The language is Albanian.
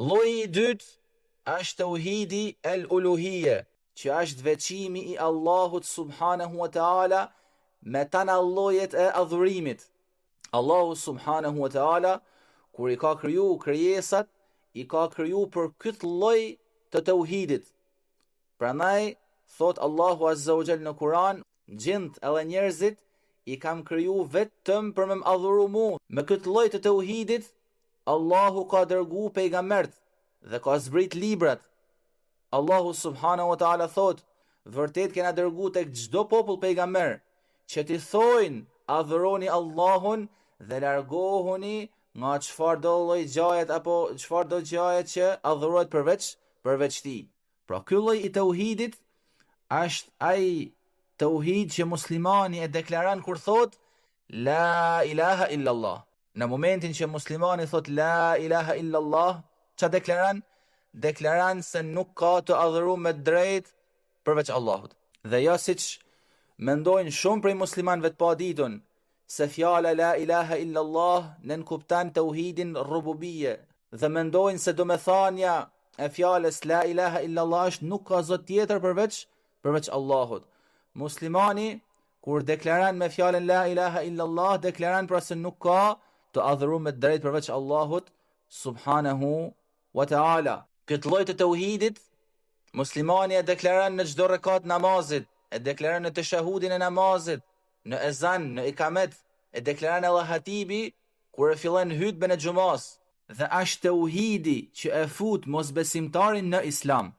Lloji I dytë është tauhidi el-uluhije, që është veçimi I Allahut subhanahu wa taala me tana llojet e adhurimit. Allahu subhanahu wa taala kur I ka kriju krijesat, I ka kriju për këtë lloj të tauhidit. Prandaj thot Allahu azza wa jall në Kur'an, gjint edhe njerëzit I kam kriju vetëm për me më adhuru mu. Me këtë lloj të tauhidit Allahu ka dërgu pejgambert dhe ka zbrit librat. Allahu subhanahu wa taala thot, vërtet kena dërgu tek çdo popull pejgamber, që ti thojnë adhuroni Allahun dhe largohuni nga çfarë do lloj gjajet apo çfarë do gjajet që adhurohet përveç tij. Pra ky lloj I tauhidit është ai tauhid që muslimani e deklaron kur thot la ilaha illa Allah. Në momentin që muslimani thot la ilaha illa Allah, ç'a deklaron? Deklaron se nuk ka të adhuruar me drejt përveç Allahut. Dhe jo siç mendojnë shumë prej muslimanëve të paditun, se fjala la ilaha illa Allah nënkupton tauhidin rububie, dhe mendojnë se domethënia e fjalës la ilaha illa Allah është nuk ka zot tjetër përveç Allahut. Muslimani kur deklaron me fjalën la ilaha illa Allah, deklaron pra se nuk ka të adhuruar me drejt përveç Allahut subhanahu wa taala. Këtë lloj të tauhidit muslimani e deklaron në çdo rekat namazit, e deklaron në teshahudin e namazit, në ezan, në ikamet, e deklaron edhe hatibi kur e fillon hutbën e xumas. Dhe është tauhidi që e fut mosbesimtarin në Islam.